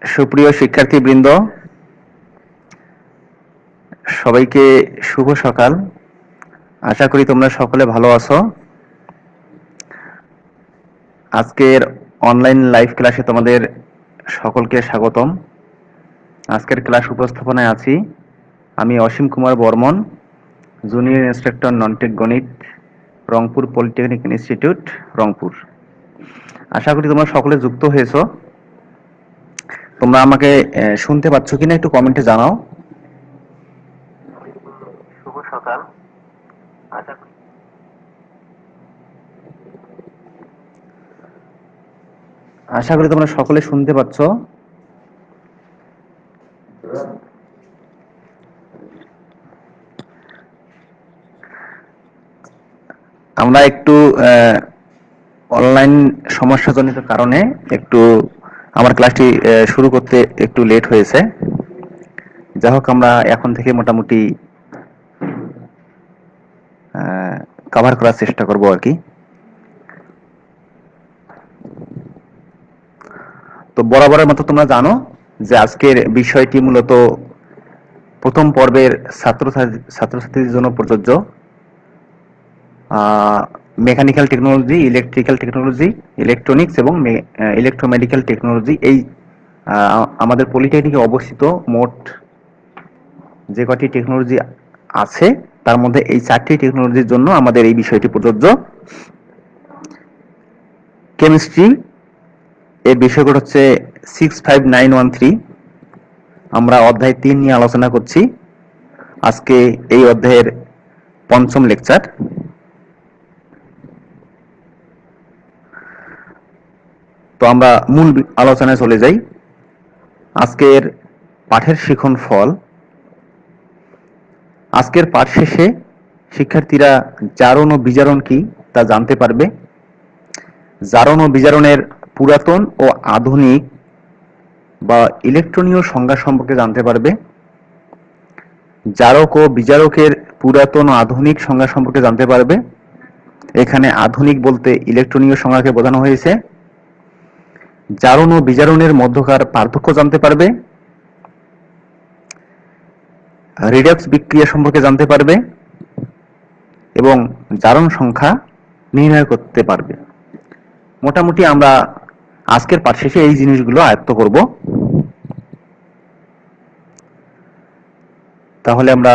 সুপ্রিয় শিক্ষার্থীবৃন্দ, সবাইকে শুভ সকাল। আশা করি তোমরা সকলে ভালো আছো। আজকের অনলাইন লাইভ ক্লাসে তোমাদের সকলকে স্বাগতম। আজকের ক্লাস উপস্থাপনায় আছি আমি Asim Kumar Barman, junior instructor non tech গণিত, রংপুর পলিটেকনিক ইনস্টিটিউট, রংপুর। আশা করি তোমরা সকলে যুক্ত হয়েছো। তোমরা আমাকে শুনতে পাচ্ছ কিনা একটু কমেন্টে জানাও। শুভ সকাল। আশা করি তোমরা সকলে শুনতে পাচ্ছ। আমরা একটু অনলাইন সমস্যাজনিত কারণে একটু আমার ক্লাসটি শুরু করতে একটু লেট হয়েছে। যাই হোক, আমরা এখন থেকে মোটামুটি কভার করার চেষ্টা করব আর কি। তো বরাবরের মতো তোমরা জানো যে আজকের বিষয়টি মূলত প্রথম পর্বের ছাত্রছাত্রীদের জন্য প্রযোজ্য। Mechanical technology, electrical technology, electronics এবং ইলেকট্রোমেডিক্যাল টেকনোলজি, এই আমাদের পলিটেকনিকে অবস্থিত মোট যে কটি টেকনোলজি আছে তার মধ্যে এই 4টি টেকনোলজির জন্য আমাদের এই বিষয়টি প্রযোজ্য। কেমিস্ট্রি এর বিষয়কোড হচ্ছে 65913। আমরা অধ্যায় 3 নিয়ে আলোচনা করছি। আজকে এই অধ্যায়ের পঞ্চম লেকচার। তো আমরা মূল আলোচনায় চলে যাই। আজকের পাঠের শিখন ফল। আজকের পাঠ শেষে শিক্ষার্থীরা জারণ ও বিজারণ কি তা জানতে পারবে। জারণ ও বিজারণের পুরাতন ও আধুনিক বা ইলেকট্রনীয় সংজ্ঞা সম্পর্কে জানতে পারবে। জারক ও বিজারকের পুরাতন ও আধুনিক সংজ্ঞা সম্পর্কে জানতে পারবে। এখানে আধুনিক বলতে ইলেকট্রনীয় সংজ্ঞাকে বোঝানো হয়েছে। জারণ ও বিজারণের মধ্যকার পার্থক্য জানতে পারবে। রিডক্স বিক্রিয়া সম্পর্কে জানতে পারবে এবং জারণ সংখ্যা নির্ণয় করতে পারবে। মোটামুটি আমরা আজকের পাঠ শেষে এই জিনিসগুলো আয়ত্ত করব। তাহলে আমরা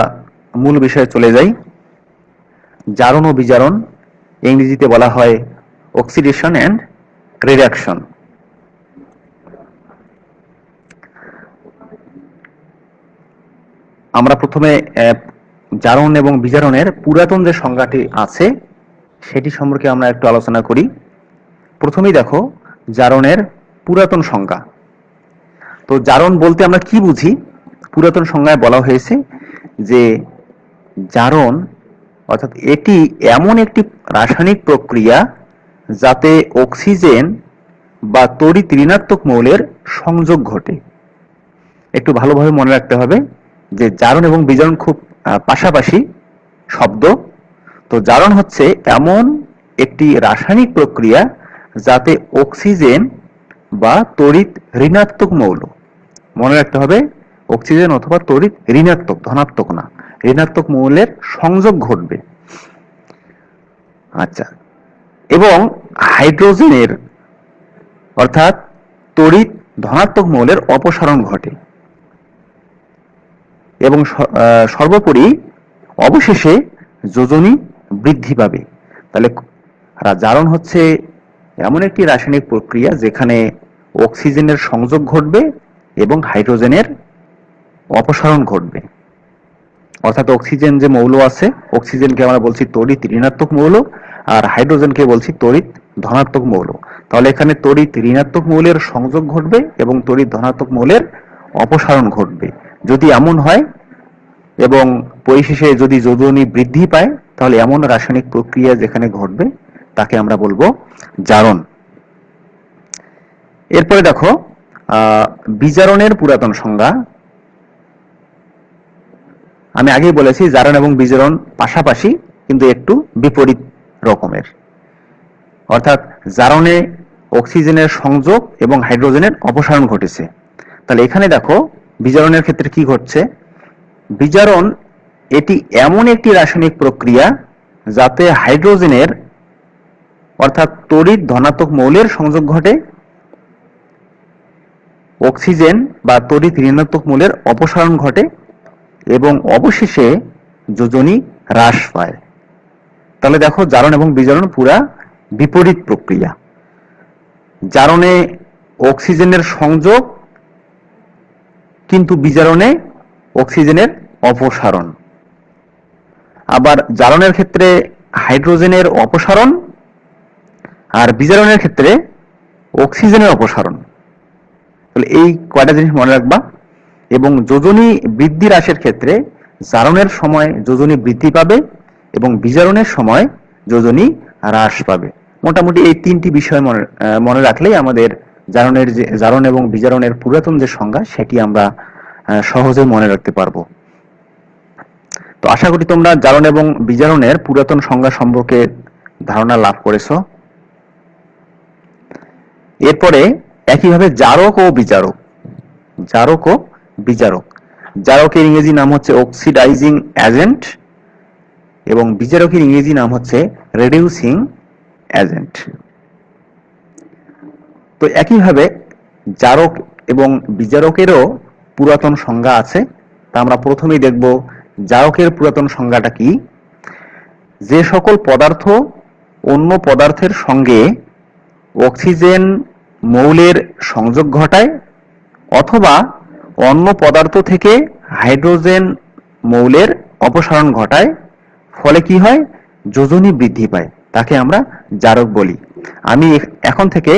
মূল বিষয়ে চলে যাই। জারণ ও বিজারণ ইংরেজিতে বলা হয় অক্সিডেশন এন্ড রিডাকশন। আমরা প্রথমে জারণ এবং বিজারণের পুরাতন যে সংজ্ঞাটি আছে সেটি সম্পর্কে আমরা একটু আলোচনা করি। প্রথমেই দেখো জারণের পুরাতন সংজ্ঞা। তো জারণ বলতে আমরা কি বুঝি? পুরাতন সংজ্ঞায় বলা হয়েছে যে জারণ অর্থাৎ এটি এমন একটি রাসায়নিক প্রক্রিয়া যাতে অক্সিজেন বা তড়িৎ ঋণাত্মক মৌলের সংযোগ ঘটে। একটু ভালোভাবে মনে রাখতে হবে যে জারণ এবং বিজারণ খুব পাশাপাশি শব্দ। তো জারণ হচ্ছে এমন একটি রাসায়নিক প্রক্রিয়া যাতে অক্সিজেন বা তড়িৎ ঋণাত্মক মৌল, মনে রাখতে হবে অক্সিজেন অথবা তড়িৎ ঋণাত্মক, ধনাত্মক না, ঋণাত্মক মৌলের সংযোগ ঘটবে। আচ্ছা, এবং হাইড্রোজেনের অর্থাৎ তড়িৎ ধনাত্মক মৌলের অপসারণ ঘটে এবং সর্বোপরি অবশেষে যোজনী বৃদ্ধি পাবে। তাহলে জারণ হচ্ছে এমন একটি রাসায়নিক প্রক্রিয়া যেখানে অক্সিজেনের সংযোগ ঘটবে এবং হাইড্রোজেনের অপসারণ ঘটবে। অর্থাৎ অক্সিজেন যে মৌল আছে, অক্সিজেনকে আমরা বলছি তড়িৎ ঋণাত্মক মৌল আর হাইড্রোজেনকে বলছি তড়িৎ ধনাত্মক মৌল। তাহলে এখানে তড়িৎ ঋণাত্মক মৌলের সংযোগ ঘটবে এবং তড়িৎ ধনাত্মক মৌলের অপসারণ ঘটবে। যদি এমন হয় এবং পরিশেষে যদি যোজনী বৃদ্ধি পায়, তাহলে এমন রাসায়নিক প্রক্রিয়া যেখানে ঘটবে তাকে আমরা বলবো জারণ। এরপরে দেখো বিজারণের পুরাতন সংজ্ঞা। আমি আগেই বলেছি জারণ এবং বিজারণ পাশাপাশি কিন্তু একটু বিপরীত রকমের। অর্থাৎ জারণে অক্সিজেনের সংযোগ এবং হাইড্রোজেনের অপসারণ ঘটেছে। তাহলে এখানে দেখো বিজারণের ক্ষেত্রে কি ঘটছে। বিজারণ এটি এমন একটি রাসায়নিক প্রক্রিয়া যাতে হাইড্রোজেনের অর্থাৎ তড়িৎ ধনাত্মক মৌলের সংযোগ ঘটে, অক্সিজেন বা তড়িৎ ঋণাত্মক মৌলের অপসারণ ঘটে এবং অবশেষে যোজনী হ্রাস পায়। তাহলে দেখো জারণ এবং বিজারণ পুরা বিপরীত প্রক্রিয়া। জারণে অক্সিজেনের সংযোগ, কিন্তু বিজারণে অক্সিজেনের অপসারণ। আবার জারণের ক্ষেত্রে হাইড্রোজেনের অপসারণ আর বিজারণের ক্ষেত্রে অক্সিজেনের অপসারণ। তাহলে এই কয়টা জিনিস মনে রাখবা। এবং যোজনী বৃদ্ধি হ্রাসের ক্ষেত্রে জারণের সময় যোজনী বৃদ্ধি পাবে এবং বিজারণের সময় যোজনী হ্রাস পাবে। মোটামুটি এই তিনটি বিষয় মনে রাখলেই আমাদের জারণ এবং বিজারণের পুরাতন যে সংজ্ঞা সেটি আমরা সহজে মনে রাখতে পারবো। তো আশা করি তোমরা জারণ এবং বিজারণের পুরাতন সংজ্ঞা সম্পর্কে ধারণা লাভ করেছো। এরপরে একইভাবে জারক ও বিজারক। জারক ও বিজারক, জারকের ইংরেজি নাম হচ্ছে অক্সিডাইজিং এজেন্ট এবং বিজারকের ইংরেজি নাম হচ্ছে রিডিউসিং এজেন্ট। তো একইভাবে জারক এবং বিজারকেরও পুরাতন সংজ্ঞা আছে। তা আমরা প্রথমেই দেখব জারকের পুরাতন সংজ্ঞাটা কি। যে সকল পদার্থ অন্য পদার্থের সঙ্গে অক্সিজেন মৌলের সংযোগ ঘটায় অথবা অন্য পদার্থ থেকে হাইড্রোজেন মৌলের অপসারণ ঘটায়, ফলে কি হয়, যোজনী বৃদ্ধি পায়, তাকে আমরা জারক বলি। আমি এখন থেকে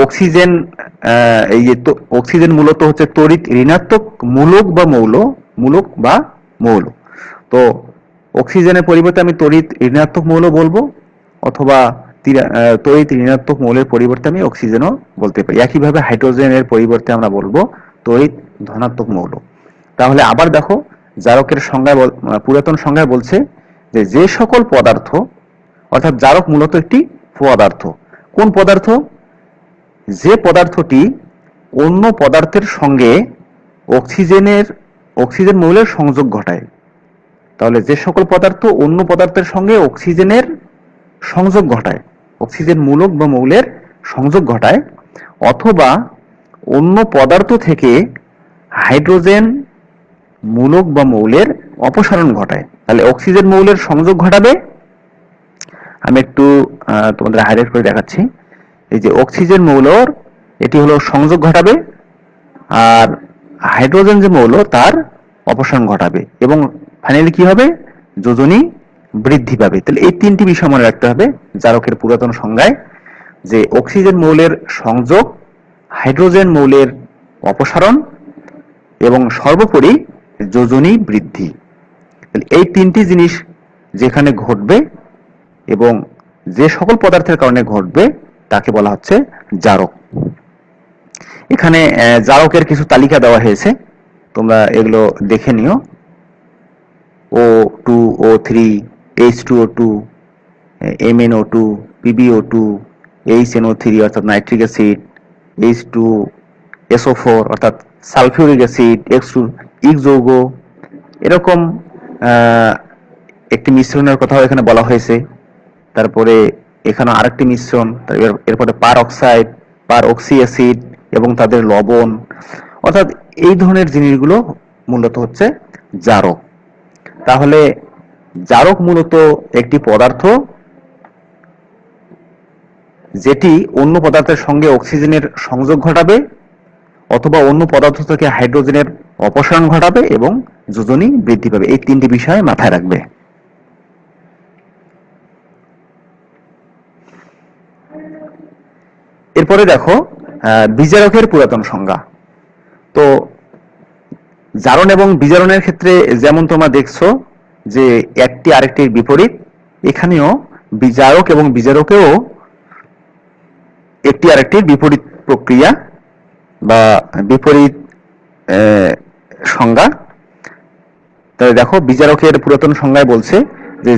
অক্সিজেন, অক্সিজেন মূলত হচ্ছে তড়িৎ ঋণাত্মক মূলক বা মৌল। তো অক্সিজেনের পরিবর্তে আমি তড়িৎ ঋণাত্মক মৌল বলবো, অথবা তড়িৎ ঋণাত্মক মৌলের পরিবর্তে আমি অক্সিজেনও বলতে পারি। একইভাবে হাইড্রোজেনের পরিবর্তে আমরা বলবো তড়িৎ ধনাত্মক মৌল। তাহলে আবার দেখো জারকের সংজ্ঞা, পুরাতন সংজ্ঞায় বলছে যে সকল পদার্থ, অর্থাৎ জারক মূলত একটি পদার্থ। কোন পদার্থ? যে পদার্থটি অন্য পদার্থের সঙ্গে অক্সিজেন মৌলের সংযোগ ঘটায়। তাহলে যে সকল পদার্থ অন্য পদার্থের সঙ্গে অক্সিজেনের সংযোগ ঘটায়, অক্সিজেন মূলক বা মৌলের সংযোগ ঘটায়, অথবা অন্য পদার্থ থেকে হাইড্রোজেন মূলক বা মৌলের অপসারণ ঘটায়। তাহলে অক্সিজেন মৌলের সংযোগ ঘটাবে, আমি একটু তোমাদের হাইলাইট করে দেখাচ্ছি। এই যে অক্সিজেন মৌলর এটি হলো সংযোগ ঘটাবে, আর হাইড্রোজেন যে মৌল তার অপসারণ ঘটাবে, এবং ফাইনালি কি হবে, যোজনী বৃদ্ধি পাবে। তাহলে এই তিনটি বিষয় মনে রাখতে হবে জারকের পুরাতন সংজ্ঞায়, যে অক্সিজেন মৌলের সংযোগ, হাইড্রোজেন মৌলের অপসারণ এবং সর্বোপরি যোজনী বৃদ্ধি। এই তিনটি জিনিস যেখানে ঘটবে এবং যে সকল পদার্থের কারণে ঘটবে তাকে বলা হচ্ছে জারক। এখানে জারকের কিছু তালিকা দেওয়া হয়েছে, তোমরা এগুলো দেখে নিও। O2, O3, H2O2, MnO2, PbO2, HNO3 অর্থাৎ নাইট্রিক অ্যাসিড, H2SO4 অর্থাৎ সালফিউরিক অ্যাসিড, X2 ইক যৌগ, এরকম একটি মিশ্রণের কথাও এখানে বলা হয়েছে। তারপরে এখানে আরেকটি মিশ্রণ, এরপরে পার অক্সাইড, পার অক্সি অ্যাসিড এবং তাদের লবণ, অর্থাৎ এই ধরনের জিনিসগুলো মূলত হচ্ছে জারক। তাহলে জারক মূলত একটি পদার্থ যেটি অন্য পদার্থের সঙ্গে অক্সিজেনের সংযোগ ঘটাবে অথবা অন্য পদার্থ থেকে হাইড্রোজেনের অপসারণ ঘটাবে এবং যোজনী বৃদ্ধি পাবে। এই তিনটি বিষয় মাথায় রাখবে। এরপরে দেখো বিজারকের পুরাতন সংজ্ঞা। তো জারণ এবং বিজারণের ক্ষেত্রে যেমন তোমরা দেখছো যে একটি আরেকটির বিপরীত, এখানেও বিজারক এবং বিজারকেও একটি আরেকটির বিপরীত প্রক্রিয়া বা বিপরীত সংজ্ঞা। তাহলে দেখো বিজারকের পুরাতন সংজ্ঞায় বলছে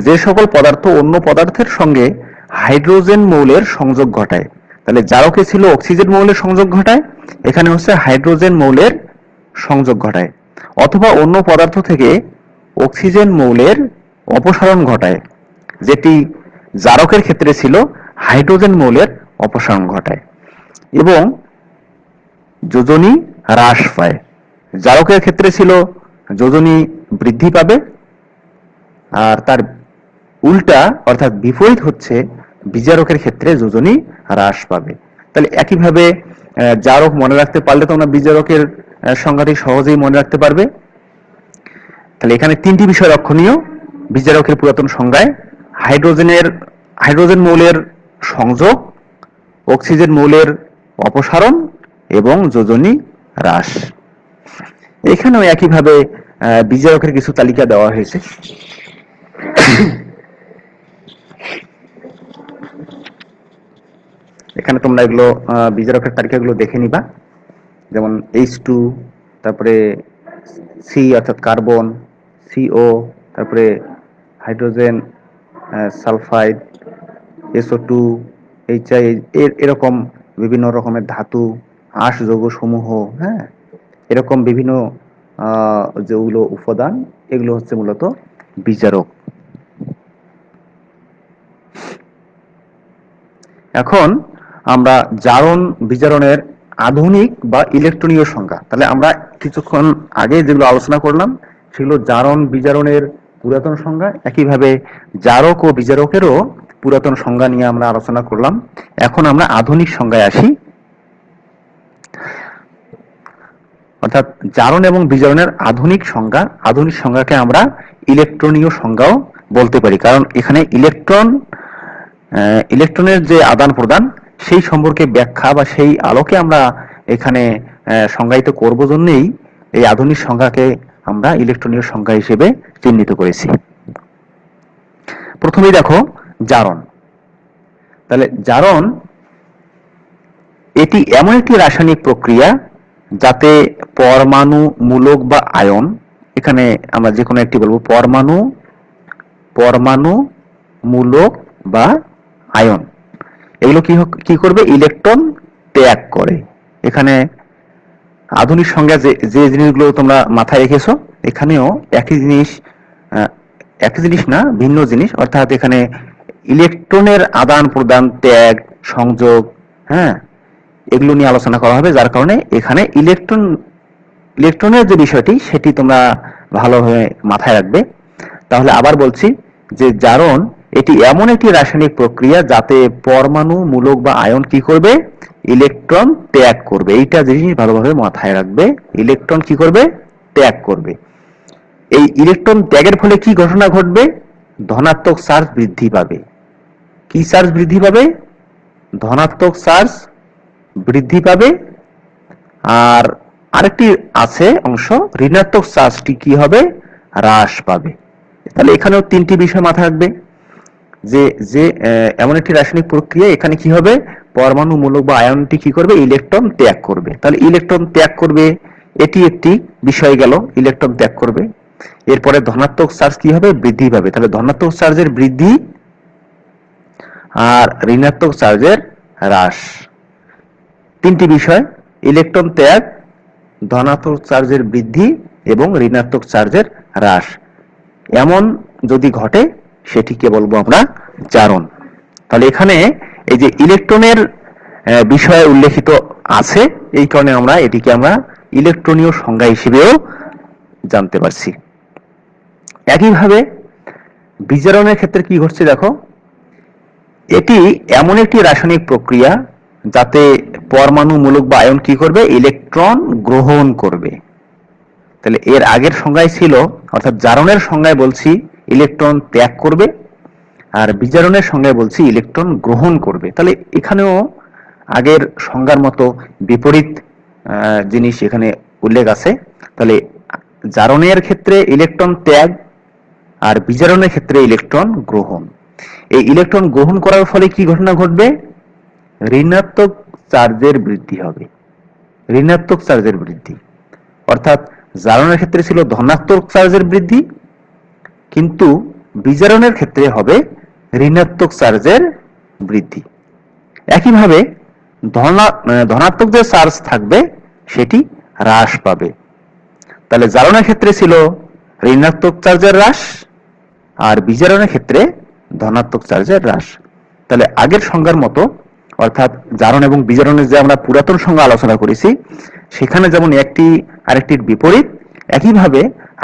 যে সকল পদার্থ অন্য পদার্থের সঙ্গে হাইড্রোজেন মৌলের সংযোগ ঘটায়। তাহলে জারকে ছিল অক্সিজেন মৌলের সংযোগ ঘটায়, এখানে হচ্ছে হাইড্রোজেন মৌলের সংযোগ ঘটায়, অথবা অন্য পদার্থ থেকে অক্সিজেন মৌলের অপসারণ ঘটায়, যেটি জারকের ক্ষেত্রে ছিল হাইড্রোজেন মৌলের অপসারণ ঘটায়, এবং যোজনী হ্রাস পায়। জারকের ক্ষেত্রে ছিল যোজনী বৃদ্ধি পাবে, আর তার উল্টা অর্থাৎ বিপরীত হচ্ছে বিজারকের ক্ষেত্রে যোজনী হ্রাস পাবে। তাহলে একইভাবে জারক মনে রাখতে পারলে তোমরা বিজারকের সংজ্ঞাটি সহজেই মনে রাখতে পারবে। তাহলে এখানে তিনটি বিষয় লক্ষণীয় বিজারকের পুরাতন সংজ্ঞায়: হাইড্রোজেন মৌলের সংযোগ, অক্সিজেন মৌলের অপসারণ এবং যোজনী হ্রাস। এখানেও একইভাবে বিজারকের কিছু তালিকা দেওয়া হয়েছে। এখানে তোমরা এগুলো বিজারকের তালিকাগুলো দেখে নিবা, যেমন H2, তারপরে সি অর্থাৎ কার্বন, CO, তারপরে হাইড্রোজেন সালফাইড, SO2, HI, এরকম বিভিন্ন রকমের ধাতু, আঁশ যৌগ সমূহ, হ্যাঁ, এরকম বিভিন্ন যেগুলো উপাদান, এগুলো হচ্ছে মূলত বিজারক। এখন আমরা জারণ বিজারণের আধুনিক বা ইলেকট্রনীয় সংজ্ঞা, তাহলে আমরা কিছুক্ষণ আগে যেগুলো আলোচনা করলাম সেগুলো জারণ বিজারণের পুরাতন সংজ্ঞা, একইভাবে জারক ও বিজারকেরও পুরাতন সংজ্ঞা নিয়ে আমরা আলোচনা করলাম। এখন আমরা আধুনিক সংজ্ঞায় আসি, অর্থাৎ জারণ এবং বিজারণের আধুনিক সংজ্ঞাকে আমরা ইলেকট্রনীয় সংজ্ঞাও বলতে পারি, কারণ এখানে ইলেকট্রনের যে আদান প্রদান সেই সম্পর্কে ব্যাখ্যা বা সেই আলোকে আমরা এখানে সংজ্ঞায়িত করব জন্যই এই আধুনিক সংজ্ঞাকে আমরা ইলেকট্রনীয় সংজ্ঞা হিসেবে চিহ্নিত করেছি। প্রথমেই দেখো জারণ। তাহলে জারণ এটি এমন একটি রাসায়নিক প্রক্রিয়া যাতে পরমাণু, মূলক বা আয়ন, এখানে আমরা যে কোনো একটি বলবো, পরমাণু, মূলক বা আয়ন, এগুলো কি করবে? ইলেকট্রন ত্যাগ করে। এখানে আধুনিক সংজ্ঞা যে জিনিসগুলো তোমরা মাথায় রেখেছো, এখানেও একই জিনিস না, ভিন্ন জিনিস, অর্থাৎ এখানে ইলেকট্রনের আদান প্রদান, ত্যাগ, সংযোগ, হ্যাঁ, এগুলো নিয়ে আলোচনা করা হবে, যার কারণে এখানে ইলেকট্রনের যে বিষয়টি সেটি তোমরা ভালোভাবে মাথায় রাখবে। তাহলে আবার বলছি যে জারণ এটি এমন একটি রাসায়নিক প্রক্রিয়া যাতে পরমাণু, মূলক বা আয়ন কি করবে? ইলেকট্রন ত্যাগ করবে। এইটা জিনিস ভালোভাবে মাথায় রাখবে, ইলেকট্রন কি করবে? ত্যাগ করবে। এই ইলেকট্রন ত্যাগের ফলে কি ঘটনা ঘটবে? ধনাত্মক চার্জ বৃদ্ধি পাবে। কি চার্জ বৃদ্ধি পাবে? ধনাত্মক চার্জ বৃদ্ধি পাবে। আর আরেকটি আছে অংশ, ঋণাত্মক চার্জটি কি হবে? হ্রাস পাবে। তাহলে এখানেও তিনটি বিষয় মাথায় রাখবে যে এমন একটি রাসায়নিক প্রক্রিয়া, এখানে কি হবে? পরমাণু, মূলক বা আয়নটি কি করবে? ইলেকট্রন ত্যাগ করবে। তাহলে ইলেকট্রন ত্যাগ করবে, এটি একটি বিষয় গেল, ইলেকট্রন ত্যাগ করবে। এরপরে ধনাত্মক চার্জ কি হবে? বৃদ্ধি পাবে। তাহলে ধনাত্মক চার্জের বৃদ্ধি আর ঋণাত্মক চার্জের হ্রাস, তিনটি বিষয়: ইলেকট্রন ত্যাগ, ধনাত্মক চার্জের বৃদ্ধি এবং ঋণাত্মক চার্জের হ্রাস। এমন যদি ঘটে সেটিকে বলবো আমরা জারণ। তাহলে এখানে এই যে ইলেকট্রনের বিষয়ে উল্লেখিত আছে, এই কারণে আমরা এটিকে ইলেকট্রনীয় সংজ্ঞা হিসেবেও জানতে পারছি। একইভাবে বিজারণের ক্ষেত্রে কি ঘটছে দেখো, এটি এমন একটি রাসায়নিক প্রক্রিয়া যাতে পরমাণু, মূলক বা আয়ন কি করবে? ইলেকট্রন গ্রহণ করবে। তাহলে এর আগের সংজ্ঞায় ছিল, অর্থাৎ জারণের সংজ্ঞায় বলছি ইলেকট্রন ত্যাগ করবে, আর বিজারণের সংজ্ঞায় বলছি ইলেকট্রন গ্রহণ করবে। তাহলে এখানেও আগের সংজ্ঞার মতো বিপরীত জিনিস এখানে উল্লেখ আছে। তাহলে জারণের ক্ষেত্রে ইলেকট্রন ত্যাগ আর বিজারণের ক্ষেত্রে ইলেকট্রন গ্রহণ। এই ইলেকট্রন গ্রহণ করার ফলে কি ঘটনা ঘটবে? ঋণাত্মক চার্জের বৃদ্ধি হবে। ঋণাত্মক চার্জের বৃদ্ধি, অর্থাৎ জারণের ক্ষেত্রে ছিল ধনাত্মক চার্জের বৃদ্ধি, কিন্তু বিজারণের ক্ষেত্রে হবে ঋণাত্মক চার্জের বৃদ্ধি। একইভাবে ধনাত্মক যে চার্জ থাকবে সেটি হ্রাস পাবে, তাহলে জারণের ক্ষেত্রে ছিল ঋণাত্মক চার্জের হ্রাস, আর বিজারণের ক্ষেত্রে ধনাত্মক চার্জের হ্রাস। তাহলে আগের সংজ্ঞার মতো, অর্থাৎ জারণ এবং বিজারণের যে আমরা পুরাতন সংজ্ঞা আলোচনা করেছি, সেখানে যেমন একটি আরেকটির বিপরীত, একইভাবে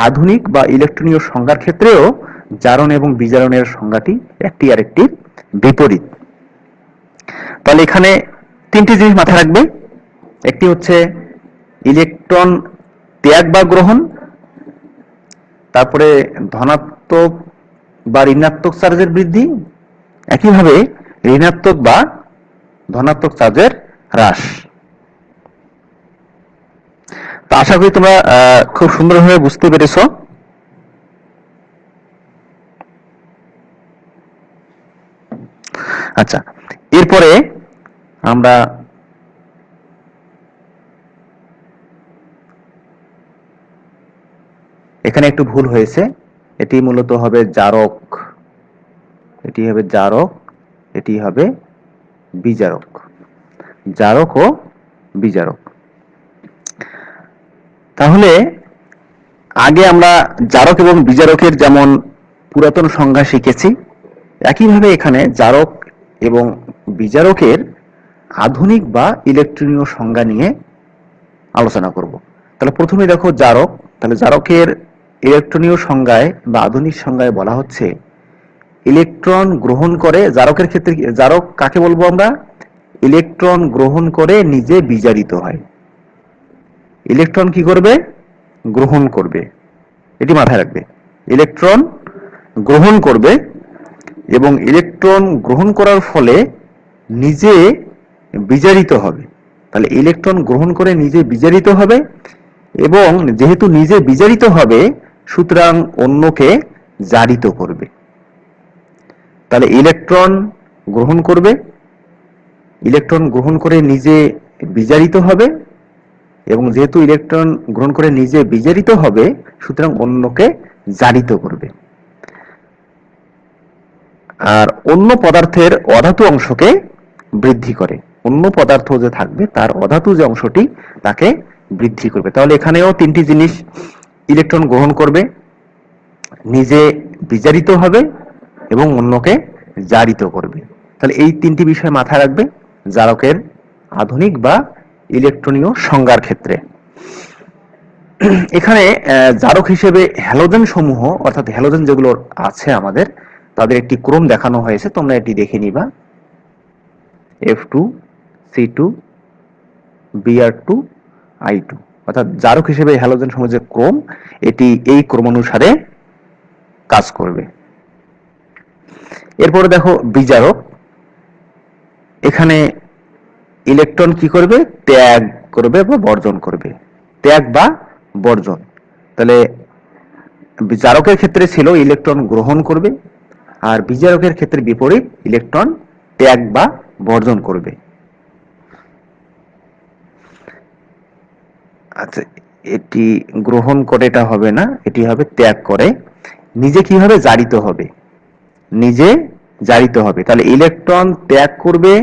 আধুনিক বা ইলেকট্রনীয় সংজ্ঞার ক্ষেত্রেও জারণ এবং বিজারণের সংজ্ঞাটি একটি আরেকটির বিপরীত। তাহলে এখানে তিনটি জিনিস মাথায় রাখবে। একটি হচ্ছে ইলেকট্রন ত্যাগ বা গ্রহণ, তারপরে ধনাত্মক বা ঋণাত্মক চার্জের বৃদ্ধি, একইভাবে ঋণাত্মক বা ধনাত্মক চার্জের হ্রাস। তো আশা করি তোমরা খুব সুন্দরভাবে বুঝতে পেরেছো। আচ্ছা, এরপরে আমরা এখানে একটু ভুল হয়েছে, এটি মূলত হবে জারক, এটি হবে জারক, এটি হবে বিজারক। জারক ও বিজারক। তাহলে আগে আমরা জারক এবং বিজারকের যেমন পুরাতন সংজ্ঞা শিখেছি, একইভাবে এখানে জারক এবং বিজারকের আধুনিক বা ইলেকট্রনীয় সংজ্ঞা নিয়ে আলোচনা করব। তাহলে প্রথমে দেখো জারক। তাহলে জারকের ইলেকট্রনীয় সংজ্ঞায় বা আধুনিক সংজ্ঞায় বলা হচ্ছে ইলেকট্রন গ্রহণ করে। জারকের ক্ষেত্রে জারক কাকে বলবো আমরা? ইলেকট্রন গ্রহণ করে নিজে বিজারিত হয়। ইলেকট্রন কি করবে? গ্রহণ করবে। এটি মাথায় রাখবে। ইলেকট্রন গ্রহণ করবে এবং ইলেকট্রন গ্রহণ করার ফলে নিজে বিজারিত হবে। তাহলে ইলেকট্রন গ্রহণ করে নিজে বিজারিত হবে, এবং যেহেতু নিজে বিজারিত হবে সুতরাং অন্যকে জারিত করবে। তাহলে ইলেকট্রন গ্রহণ করবে, ইলেকট্রন গ্রহণ করে নিজে বিজারিত হবে, এবং যেহেতু ইলেকট্রন গ্রহণ করে নিজে বিজারিত হবে সুতরাং অন্যকে জারিত করবে। আর অন্য পদার্থের অধাতু অংশকে বৃদ্ধি করে। অন্য পদার্থ যে থাকবে তার অধাতু যে অংশটি তাকে বৃদ্ধি করবে। তাহলে এখানেও তিনটি জিনিস, ইলেকট্রন গ্রহণ করবে, নিজে বিজারিত হবে এবং অন্যকে জারিত করবে। তাহলে এই তিনটি বিষয় মাথায় রাখবে জারকের আধুনিক বা ইলেকট্রনীয় সংজ্ঞার ক্ষেত্রে। এখানে জারক হিসেবে হ্যালোজেন সমূহ, অর্থাৎ হ্যালোজেন যেগুলো আছে আমাদের, তাদের একটি ক্রম দেখানো হয়েছে, তোমরা এটি দেখে নিবা। F2, C2, Br2, I2, অর্থাৎ জারক হিসেবে হ্যালোজেন সমূহ যে ক্রম, এটি এই ক্রমানুসারে কাজ করবে। এরপরে দেখো বিজারক। এখানে ইলেকট্রন কি করবে? ত্যাগ করবে বা বর্জন করবে। ত্যাগ বা বর্জন। তাহলে জারকের ক্ষেত্রে ছিল ইলেকট্রন গ্রহণ করবে, আর বিজারকের ক্ষেত্রে বিপরীত, ইলেকট্রন ত্যাগ বা বর্জন করবে। আচ্ছা, এটি গ্রহণ করে এটা হবে না, এটি হবে ত্যাগ করে। নিজে কিভাবে? জারিত হবে। নিজে জারিত হবে। তাহলে ইলেকট্রন ত্যাগ করবে,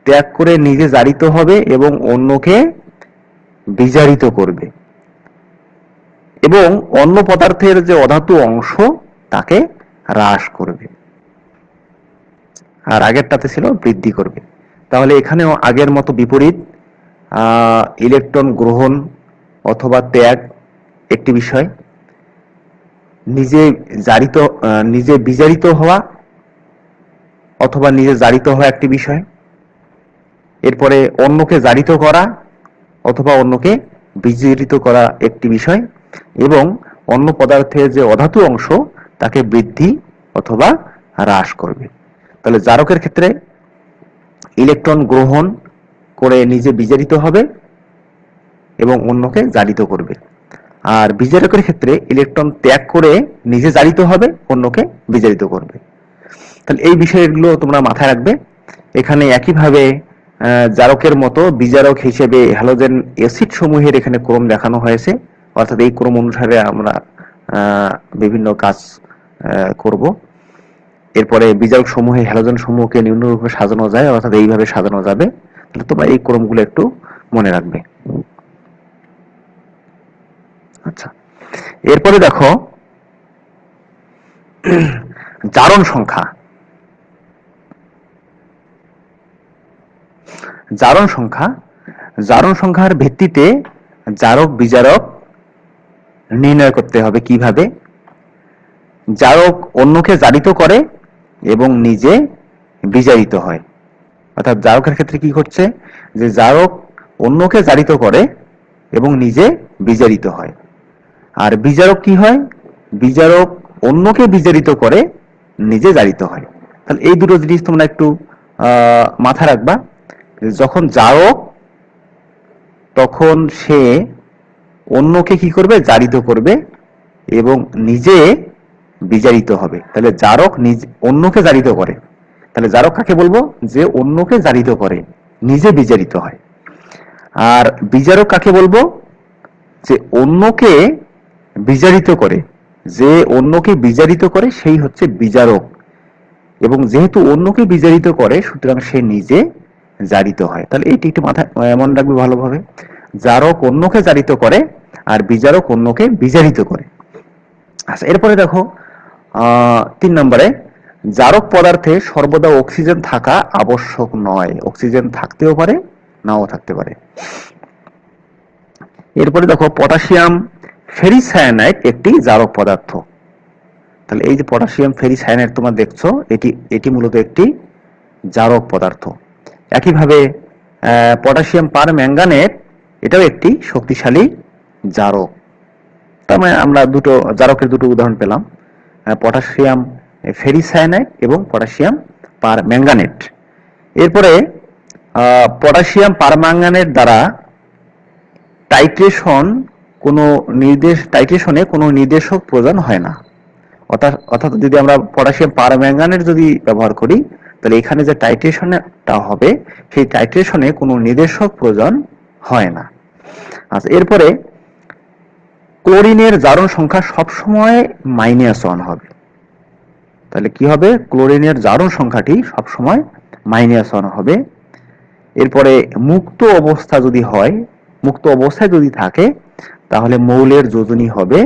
ত্যাগ করে নিজে জারিত হবে এবং অন্যকে বিজারিত করবে, এবং অন্য পদার্থের যে অধাতু অংশ তাকে হ্রাস করবে। আর আগেরটাতে ছিল বৃদ্ধি করবে। তাহলে এখানেও আগের মতো বিপরীত, ইলেকট্রন গ্রহণ অথবা ত্যাগ একটি বিষয়, নিজে জারিত নিজে বিজারিত হওয়া অথবা নিজে জারিত হওয়া একটি বিষয়। এরপরে অন্যকে জারিত করা অথবা অন্যকে বিজারিত করা একটি বিষয়, এবং অন্য পদার্থের যে অধাতু অংশ তাকে বৃদ্ধি অথবা হ্রাস করবে। তাহলে জারকের ক্ষেত্রে ইলেকট্রন গ্রহণ করে নিজে বিজারিত হবে এবং অন্যকে জারিত করবে, আর বিজারকের ক্ষেত্রে ইলেকট্রন ত্যাগ করে নিজে জারিত হবে, অন্যকে বিজারিত করবে। তাহলে এই বিষয়গুলো তোমরা মাথায় রাখবে। এখানে একইভাবে জারকের মতো বিজারক হিসেবে হ্যালোজেন অ্যাসিড সমূহের এখানে ক্রম দেখানো হয়েছে, অর্থাৎ এই ক্রম অনুসারে আমরা বিভিন্ন কাজ করব। এরপরে বিজারক সমূহে হ্যালোজেন সমূহকে নিম্নরূপে সাজানো যায়, অর্থাৎ এইভাবে সাজানো যাবে। তাহলে তোমরা এই ক্রমগুলো একটু মনে রাখবে। আচ্ছা, এরপরে দেখো জারণ সংখ্যা। জারণ সংখ্যা, জারণ সংখ্যার ভিত্তিতে জারক বিজারক নির্ণয় করতে হবে। কিভাবে? জারক অন্যকে জারিত করে এবং নিজে বিজারিত হয়। অর্থাৎ জারকের ক্ষেত্রে কি ঘটছে, যে জারক অন্যকে জারিত করে এবং নিজে বিজারিত হয়। আর বিজারক কি হয়? বিজারক অন্যকে বিজারিত করে, নিজে জারিত হয়। তাহলে এই দুটো জিনিস তোমরা একটু মাথায় রাখবা। যখন জারক, তখন সে অন্যকে কি করবে? জারিত করবে এবং নিজে বিজারিত হবে। তাহলে জারক অন্যকে জারিত করে। তাহলে জারক কাকে বলবো? যে অন্যকে জারিত করে, নিজে বিজারিত হয়। আর বিজারক কাকে বলবো? যে অন্যকে বিজারিত করে, যে অন্যকে বিজারিত করে সেই হচ্ছে বিজারক। এবং যেহেতু অন্যকে বিজারিত করে, সুতরাং সে নিজে জারিত হয়। তাহলে এইটি একটু মাথায় মনে রাখবে ভালোভাবে। জারক অন্যকে জারিত করে আর বিজারক অন্যকে বিজারিত করে। আচ্ছা, এরপরে দেখো 3 নম্বরে, জারক পদার্থে সর্বদা অক্সিজেন থাকা আবশ্যক নয়। অক্সিজেন থাকতেও পারে, নাও থাকতে পারে। এরপরে দেখো পটাশিয়াম ফেরিসায়ানাইড একটি জারক পদার্থ। তাহলে এই যে পটাশিয়াম ফেরিসায়ানাইড তোমরা দেখছো, এটি এটি মূলত একটি জারক পদার্থ। একইভাবে পটাশিয়াম পারম্যাঙ্গানেট এটাও একটি শক্তিশালী জারক। তার মানে আমরা দুটো জারকের দুটো উদাহরণ পেলাম, পটাশিয়াম ফেরিসায়ানাইড এবং পটাশিয়াম পারম্যাঙ্গানেট। এরপরে পটাশিয়াম পারম্যাঙ্গানেট দ্বারা টাইট্রেশনে কোনো নির্দেশক প্রয়োজন হয় না। অর্থাৎ যদি আমরা পটাশিয়াম পারম্যাঙ্গানেট যদি ব্যবহার করি, তাহলে এখানে যে টাইট্রেশনটা হবে, সেই টাইট্রেশনে কোনো নির্দেশক প্রয়োজন হয় না। আচ্ছা, এরপরে ক্লোরিনের জারণ সংখ্যা সবসময় -1 হবে। তাহলে কি হবে? ক্লোরিনের জারণ সংখ্যাটি সবসময় -1 হবে। এরপরে মুক্ত অবস্থা যদি হয়, মুক্ত অবস্থায় যদি থাকে, তাহলে মৌলের যোজনী হবে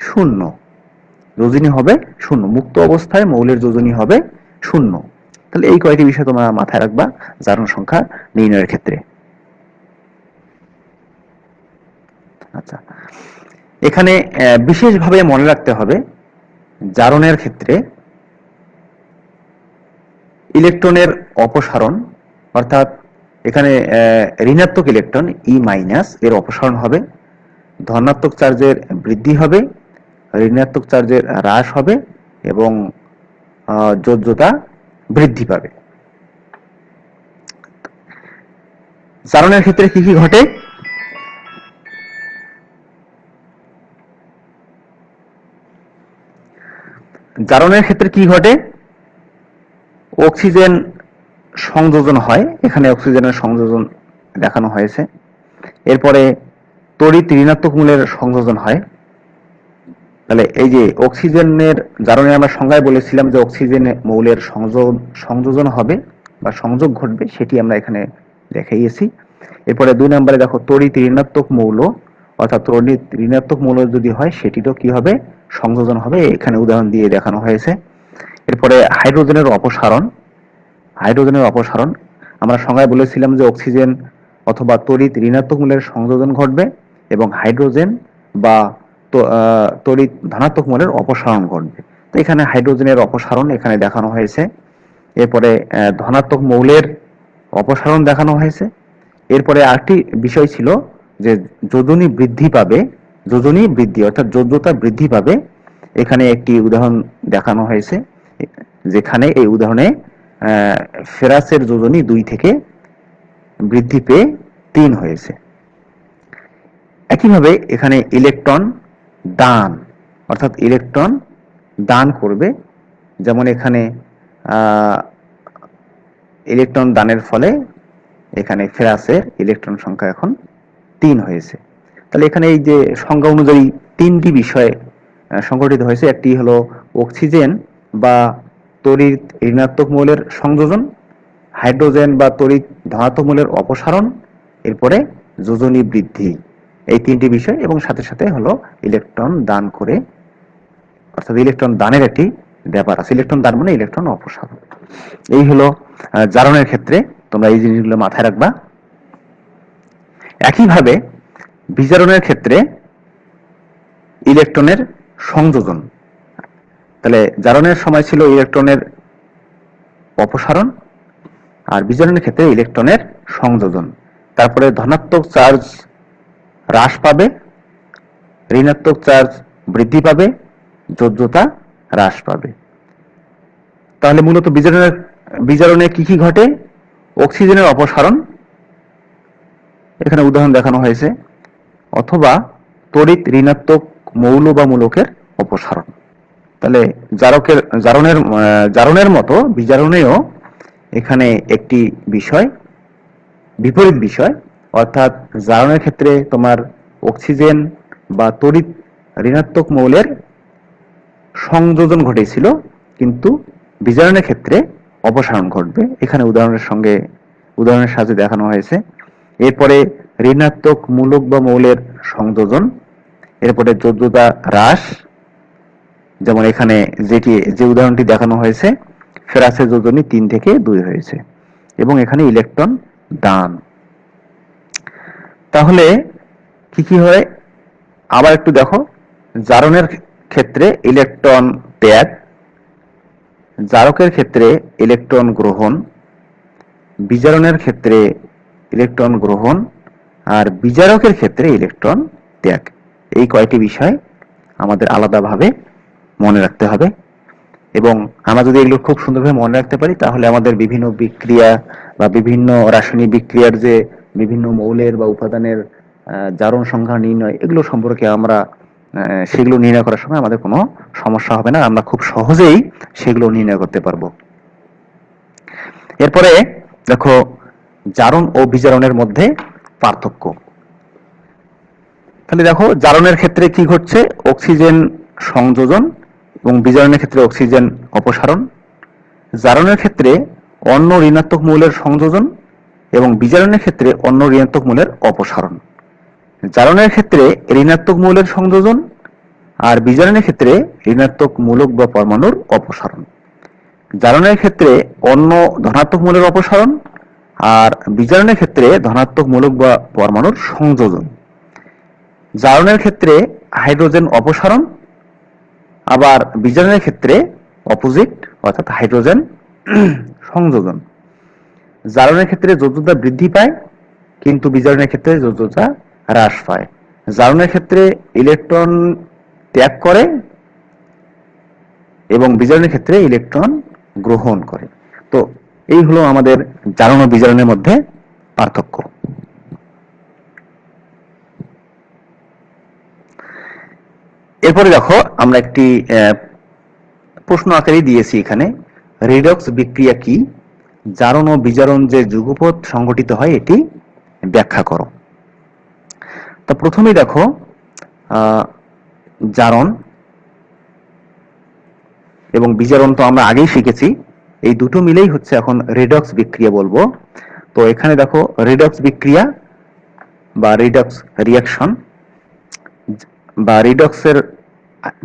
0। যোজনী হবে 0। মুক্ত অবস্থায় মৌলের যোজনী হবে 0। তাহলে এই কয়েকটি বিষয় তোমরা মাথায় রাখবা জারণ সংখ্যা নির্ণয়ের ক্ষেত্রে। আচ্ছা, এখানে বিশেষভাবে মনে রাখতে হবে, জারণের ক্ষেত্রে ইলেকট্রনের অপসারণ, অর্থাৎ এখানে ঋণাত্মক ইলেকট্রন E- এর অপসারণ হবে, ধনাত্মক চার্জের বৃদ্ধি হবে, ঋণাত্মক চার্জের হ্রাস হবে এবং যোজ্যতা বৃদ্ধি পাবে। জারণের ক্ষেত্রে কি কি ঘটে? জারণের ক্ষেত্রে কি ঘটে? অক্সিজেন সংযোজন হয়, এখানে অক্সিজেনের সংযোজন দেখানো হয়েছে। এরপরে তড়িৎ ঋণাত্মক মূলের সংযোজন হয়। তাহলে এই যে অক্সিজেনের জারণে আমরা সংজ্ঞায় বলেছিলাম যে অক্সিজেন মৌলের সংযোজন হবে বা সংযোগ ঘটবে, সেটি আমরা এখানে দেখাইয়েছি। এরপরে 2 নম্বরে দেখো তড়িৎ ঋণাত্মক মৌল, অর্থাৎ তড়িৎ ঋণাত্মক মৌল যদি হয়, সেটিরও কি হবে? সংযোজন হবে, এখানে উদাহরণ দিয়ে দেখানো হয়েছে। এরপরে হাইড্রোজেনের অপসারণ। হাইড্রোজেনের অপসারণ আমরা সংজ্ঞায় বলেছিলাম যে অক্সিজেন অথবা তড়িৎ ঋণাত্মক মৌলের সংযোজন ঘটবে এবং হাইড্রোজেন বা তড়িৎ ধনাত্মক মৌলের অপসারণ ঘটবে। তো এখানে হাইড্রোজেনের অপসারণ এখানে দেখানো হয়েছে। এরপরে ধনাত্মক মৌলের অপসারণ দেখানো হয়েছে। এরপরে আরেকটি বিষয় ছিল যে যোজনী বৃদ্ধি পাবে, যোজনী বৃদ্ধি অর্থাৎ যোজ্যতা বৃদ্ধি পাবে। এখানে একটি উদাহরণ দেখানো হয়েছে, যেখানে এই উদাহরণে ফেরাসের যোজনী 2 থেকে বৃদ্ধি পেয়ে 3 হয়েছে। একইভাবে এখানে ইলেকট্রন দান, অর্থাৎ ইলেকট্রন দান করবে, যেমন এখানে ইলেকট্রন দানের ফলে এখানে ফেরাসের ইলেকট্রন সংখ্যা এখন 3 হয়েছে। তাহলে এখানে এই যে সংজ্ঞা অনুযায়ী 3টি বিষয় সংগঠিত হয়েছে। একটি হলো অক্সিজেন বা তড়িৎ ঋণাত্মক মৌলের সংযোজন, হাইড্রোজেন বা তড়িৎ ধনাত্মক মৌলের অপসারণ, এরপরে যোজনী বৃদ্ধি। এই তিনটি বিষয়, এবং সাথে সাথে হলো ইলেকট্রন দান করে, অর্থাৎ ইলেকট্রন দানের একটি ব্যাপার আছে। ইলেকট্রন দান মানে ইলেকট্রন অপসারণ। এই হলো জারণের ক্ষেত্রে, তোমরা এই জিনিসগুলো মাথায় রাখবা। একইভাবে বিজারণের ক্ষেত্রে ইলেকট্রনের সংযোজন, তাহলে জারণের সময় ছিল ইলেকট্রনের অপসারণ, আর বিজারণের ক্ষেত্রে ইলেকট্রনের সংযোজন। তারপরে ধনাত্মক চার্জ হ্রাস পাবে, ঋণাত্মক চার্জ বৃদ্ধি পাবে, যোজ্যতা হ্রাস পাবে। তাহলে মূলত বিজারণে কি কি ঘটে? অক্সিজেনের অপসারণ, এখানে উদাহরণ দেখানো হয়েছে, অথবা তড়িৎ ঋণাত্মক মৌল বা মূলকের অপসারণ। তাহলে জারণের মতো বিজারণেও এখানে একটি বিষয়, বিপরীত বিষয়, অর্থাৎ জারণের ক্ষেত্রে তোমার অক্সিজেন বা তড়িৎ ঋণাত্মক মৌলের সংযোজন ঘটেছিল, কিন্তু বিজারণের ক্ষেত্রে অপসারণ ঘটবে। এখানে উদাহরণের সাহায্যে দেখানো হয়েছে। এরপরে ঋণাত্মক মূলক বা মৌলের সংযোজন, এরপরে যোজ্যতা হ্রাস, যেমন এখানে যে উদাহরণটি দেখানো হয়েছে, ফেরাসের যোজনী 3 থেকে 2 হয়েছে, এবং এখানে ইলেকট্রন দান। তাহলে কি কি হয় আবার একটু দেখো। জারণের ক্ষেত্রে ইলেকট্রন ত্যাগ, জারকের ক্ষেত্রে ইলেকট্রন গ্রহণ, বিজারণের ক্ষেত্রে ইলেকট্রন গ্রহণ, আর বিজারকের ক্ষেত্রে ইলেকট্রন ত্যাগ। এই কয়টি বিষয় আমাদের আলাদাভাবে মনে রাখতে হবে, এবং আমরা যদি এগুলো খুব সুন্দরভাবে মনে রাখতে পারি, তাহলে আমাদের বিভিন্ন বিক্রিয়া বা বিভিন্ন রাসায়নিক বিক্রিয়ার যে বিভিন্ন মৌলের বা উপাদানের জারণ সংখ্যা নির্ণয়, এগুলো সম্পর্কে আমরা সেগুলো নির্ণয় করার সময় আমাদের কোনো সমস্যা হবে না, আমরা খুব সহজেই সেগুলো নির্ণয় করতে পারবো। এরপরে দেখো জারণ ও বিজারণের মধ্যে পার্থক্য। তাহলে দেখো জারণের ক্ষেত্রে কি ঘটছে? অক্সিজেন সংযোজন, এবং বিজারণের ক্ষেত্রে অক্সিজেন অপসারণ। জারণের ক্ষেত্রে অন্য ঋণাত্মক মৌলের সংযোজন, এবং বিজারণের ক্ষেত্রে অন্য ঋণাত্মক মৌলের অপসারণ। জারণের ক্ষেত্রে ঋণাত্মক মৌলের সংযোজন, আর বিজারণের ক্ষেত্রে ঋণাত্মক মূলক বা পরমাণুর অপসারণ। জারণের ক্ষেত্রে অন্য ধনাত্মক মৌলের অপসারণ, আর বিজারণের ক্ষেত্রে ধনাত্মক মূলক বা পরমাণুর সংযোজন। জারণের ক্ষেত্রে হাইড্রোজেন অপসারণ, আবার বিজারণের ক্ষেত্রে অপোজিট, অর্থাৎ হাইড্রোজেন সংযোজন। জারণের ক্ষেত্রে যোজ্যতা বৃদ্ধি পায়, কিন্তু বিজারণের ক্ষেত্রে যোজ্যতা হ্রাস পায়। জারণের ক্ষেত্রে ইলেকট্রন ত্যাগ করে, এবং বিজারণের ক্ষেত্রে ইলেকট্রন গ্রহণ করে। তো এই হলো আমাদের জারণ ও বিজারণের মধ্যে পার্থক্য। এরপরে দেখো আমরা একটি প্রশ্ন আকারে দিয়েছি এখানে, রিডক্স বিক্রিয়া কি? জারণ ও বিজারণ যে যুগপৎ সংঘটিত হয় এটি ব্যাখ্যা করো। তো প্রথমেই দেখো জারণ এবং বিজারণ তো আমরা আগেই শিখেছি, এই দুটো মিলেই হচ্ছে এখন রিডক্স বিক্রিয়া বলবো। তো এখানে দেখো রিডক্স বিক্রিয়া বা রিডক্স রিঅ্যাকশন, বা রিডক্সের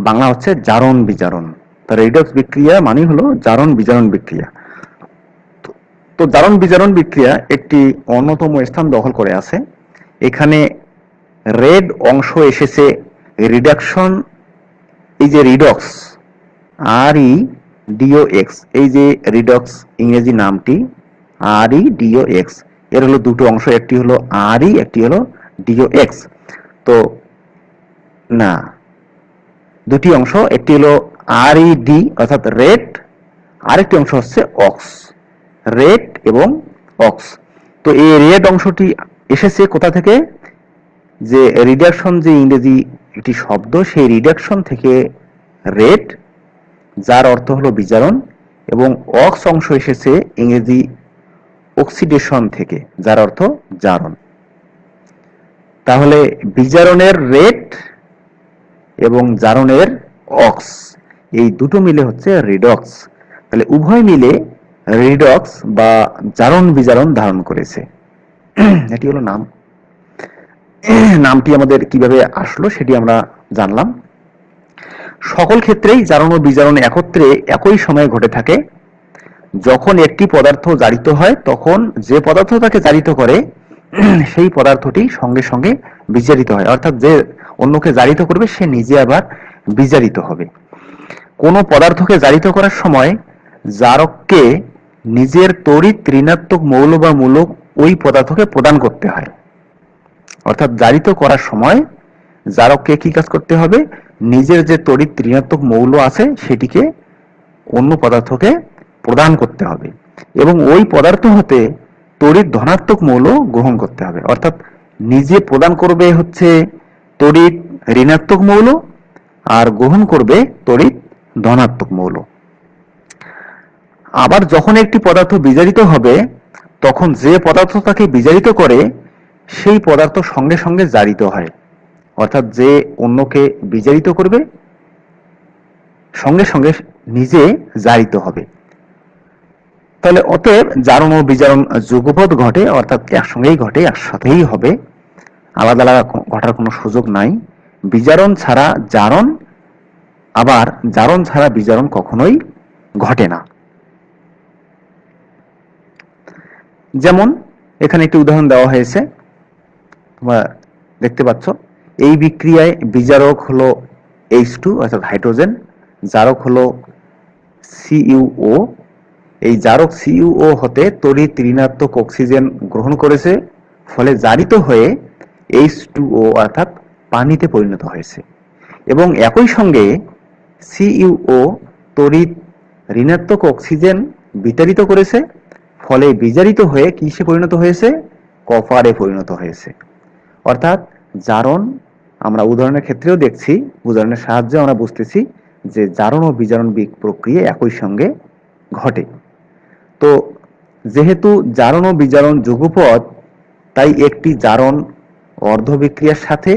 বাংলা হচ্ছে জারণ বিজারণ। তো রিডক্স বিক্রিয়া মানে হলো জারণ বিজারণ বিক্রিয়া। তো জারণ বিজারণ বিক্রিয়া একটি অন্যতম স্থান দখল করে আছে। এখানে রেড অংশ এসেছে রিডাকশন, এই যে রিডক্স REDOX, এই যে রিডক্স ইংরেজি নামটি REDOX, এর হলো দুটো অংশ, একটি হলো RE, একটি হলো DOX। তো না, দুটি অংশ, একটি হলো RED অর্থাৎ রেড, আরেকটি অংশ হচ্ছে অক্স, রেড এবং অক্স। তো এই রেড অংশটি এসেছে কোথা থেকে? যে রিডাকশন যে ইংরেজি একটি শব্দ, সেই রিডাকশন থেকে রেড, যার অর্থ হলো বিজারণ, এবং অক্স অংশ এসেছে ইংরেজি অক্সিডেশন থেকে, যার অর্থ জারণ। তাহলে বিজারণের রেড এবং জারণের অক্স, এই দুটো মিলে হচ্ছে রিডক্স। তাহলে উভয় মিলে রিডক্স বা জারণ বিজারণ ধারণ করেছে, এটি হলো নাম। নামটি আমাদের কিভাবে আসলো সেটি আমরা জানলাম। সকল ক্ষেত্রেই জারণ ও বিজারণ একত্রে একই সময়ে ঘটে থাকে। যখন একটি পদার্থ জারিত হয় তখন যে পদার্থ তাকে জারিত করে সেই পদার্থটি সঙ্গে সঙ্গে বিজারিত হয়, অর্থাৎ যে অন্যকে জারিত করবে সে নিজে আবার বিজারিত হবে। কোনো পদার্থকে জারিত করার সময় জারককে নিজের তড়িৎ ঋণাত্মক মৌল বা মূলক ওই পদার্থকে প্রদান করতে হয়। অর্থাৎ জারিত করার সময় জারককে কি কাজ করতে হবে? নিজের যে তড়িৎ ঋণাত্মক মৌল আছে সেটিকে অন্য পদার্থকে প্রদান করতে হবে এবং ওই পদার্থ হতে তড়িৎ ধনাত্মক মৌল গ্রহণ করতে হবে। অর্থাৎ নিজে প্রদান করবে হচ্ছে তড়িৎ ঋণাত্মক মৌল আর গ্রহণ করবে তড়িৎ ধনাত্মক মৌল। আবার যখন একটি পদার্থ বিজারিত হবে তখন যে পদার্থ তাকে বিজারিত করে সেই পদার্থ সঙ্গে সঙ্গে জারিত হয়। অর্থাৎ যে অন্যকে বিজারিত করবে সঙ্গে সঙ্গে নিজে জারিত হবে। তাহলে অতএব জারণ ও বিজারণ যুগপৎ ঘটে, অর্থাৎ একসঙ্গেই ঘটে, একসাথেই হবে, আলাদা আলাদা ঘটার কোনো সুযোগ নাই। বিজারণ ছাড়া জারণ, আবার জারণ ছাড়া বিজারণ কখনোই ঘটে না। যেমন এখানে একটি উদাহরণ দেওয়া হয়েছে, তোমরা দেখতে পাচ্ছ। এই বিক্রিয়ায় বিজারক হলো H2 অর্থাৎ হাইড্রোজেন, জারক হলো CuO। এই জারক CuO হতে তড়িৎ ঋণাত্মক অক্সিজেন গ্রহণ করেছে, ফলে জারিত হয়ে H2O অর্থাৎ পানিতে পরিণত হয়েছে। এবং একই সঙ্গে CuO তড়িৎ ঋণাত্মক অক্সিজেন বিতাড়িত করেছে, ফলে বিজারিত হয়ে কিসে পরিণত হয়েছে? কপারে পরিণত হয়েছে। অর্থাৎ জারণ আমরা উদাহরণের ক্ষেত্রেও দেখছি, উদাহরণের সাহায্যে আমরা বুঝতেছি যে জারণ ও বিজারণ প্রক্রিয়া একই সঙ্গে ঘটে। তো যেহেতু জারণ ও বিজারণ যুগপৎ, তাই একটি জারণ অর্ধবিক্রিয়ার সাথে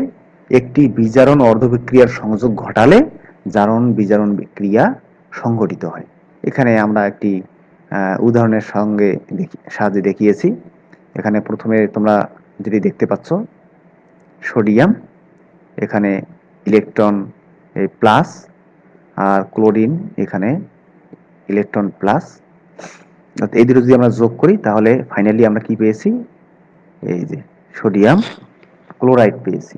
একটি বিজারণ অর্ধবিক্রিয়ার সংযোগ ঘটালে জারণ বিজারণ বিক্রিয়া সংঘটিত হয়। এখানে আমরা একটি উদাহরণের সাহায্যে দেখিয়েছি। এখানে প্রথমে তোমরা যেটি দেখতে পাচ্ছ সোডিয়াম, এখানে ইলেকট্রন প্লাস, আর ক্লোরিন এখানে ইলেকট্রন প্লাস। এই দুটো যদি আমরা যোগ করি তাহলে ফাইনালি আমরা কি পেয়েছি? এই যে সোডিয়াম ক্লোরাইড পেয়েছি।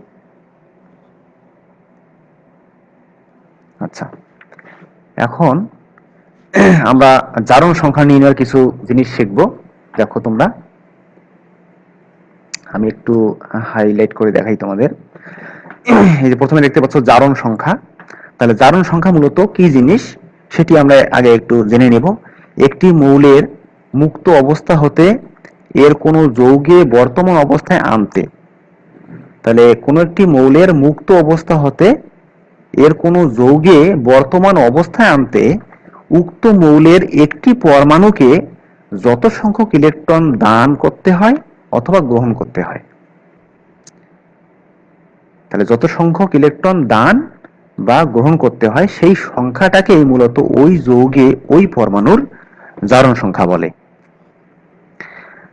আচ্ছা, এখন আমরা জারণ সংখ্যা নির্ণয়ের কিছু জিনিস শিখব। দেখো তোমরা, আমি একটু হাইলাইট করে দেখাই তোমাদের। এই যে প্রথমে দেখতে পাচ্ছ জারণ সংখ্যা। তাহলে জারণ সংখ্যা মূলত কি জিনিস সেটি আমরা আগে একটু জেনে নেব। একটি মৌলের মুক্ত অবস্থা হতে এর কোনো যৌগে বর্তমান অবস্থায় আনতে, তাহলে কোনো একটি মৌলের মুক্ত অবস্থা হতে এর কোনো যৌগে বর্তমান অবস্থায় আনতে উক্ত মৌলের একটি পরমাণুকে যত সংখ্যক ইলেকট্রন দান করতে হয় অথবা গ্রহণ করতে হয়। তাহলে যত সংখ্যক ইলেকট্রন দান বা গ্রহণ করতে হয় সেই সংখ্যাটাকেই মূলত ওই যৌগে ওই পরমাণুর জারণ সংখ্যা বলে।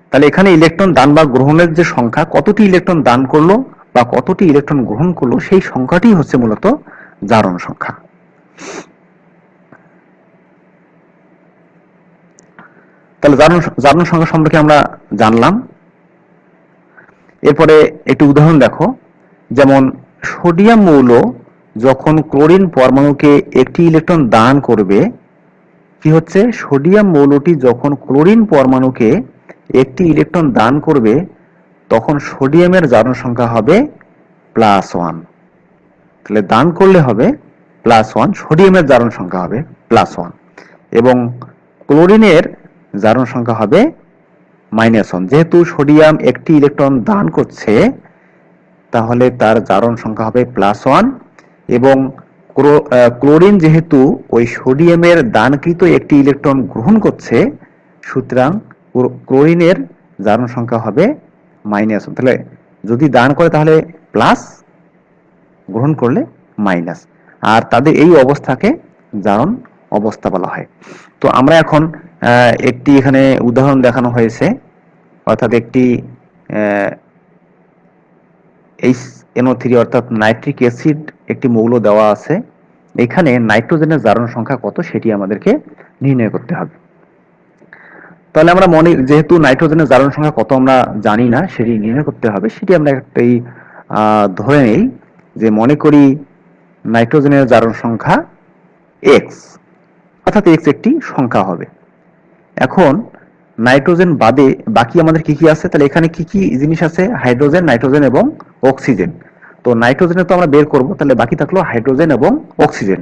তাহলে এখানে ইলেকট্রন দান বা গ্রহণের যে সংখ্যা, কতটি ইলেকট্রন দান করলো বা কতটি ইলেকট্রন গ্রহণ করলো, সেই সংখ্যাটি হচ্ছে মূলত জারণ সংখ্যা। তাহলে জারণ সংখ্যা সম্পর্কে আমরা জানলাম। এরপরে একটি উদাহরণ দেখো। যেমন সোডিয়াম মৌল যখন ক্লোরিন পরমাণুকে একটি ইলেকট্রন দান করবে, কি হচ্ছে? সোডিয়াম মৌলটি যখন ক্লোরিন পরমাণুকে একটি ইলেকট্রন দান করবে তখন সোডিয়ামের জারণ সংখ্যা হবে +1। তাহলে দান করলে হবে +1, সোডিয়ামের জারণ সংখ্যা হবে +1 এবং ক্লোরিনের জারণ সংখ্যা হবে -1। যেহেতু সোডিয়াম একটি ইলেকট্রন দান করছে তাহলে তার জারণ সংখ্যা হবে +1 এবং ক্লোরিন যেহেতু ওই সোডিয়ামের দানকৃত একটি ইলেকট্রন গ্রহণ করছে, সুতরাং ক্লোরিনের জারণ সংখ্যা হবে -1। তাহলে যদি দান করে তাহলে প্লাস, গ্রহণ করলে মাইনাস, আর তাদের এই অবস্থাকে জারণ অবস্থা বলা হয়। তো আমরা এখন একটি এখানে উদাহরণ দেখানো হয়েছে, অর্থাৎ একটি HNO3 অর্থাৎ নাইট্রিক অ্যাসিড একটি মৌল দেওয়া আছে, এখানে নাইট্রোজেনের জারণ সংখ্যা কত সেটি আমাদেরকে নির্ণয় করতে হবে। তাহলে আমরা যেহেতু নাইট্রোজেনের জারণ সংখ্যা কত আমরা জানি না, সেটি নির্ণয় করতে হবে। সেটি আমরা একটাই ধরে নেই যে মনে করি নাইট্রোজেনের জারণ সংখ্যা x, অর্থাৎ x একটি সংখ্যা হবে। এখন নাইট্রোজেন বাদে বাকি আমাদের কি কি আছে, তাহলে এখানে কি কি জিনিস আছে, হাইড্রোজেন, নাইট্রোজেন এবং অক্সিজেন। তো নাইট্রোজেনে তো আমরা বের করব, তাহলে বাকি থাকলো হাইড্রোজেন এবং অক্সিজেন।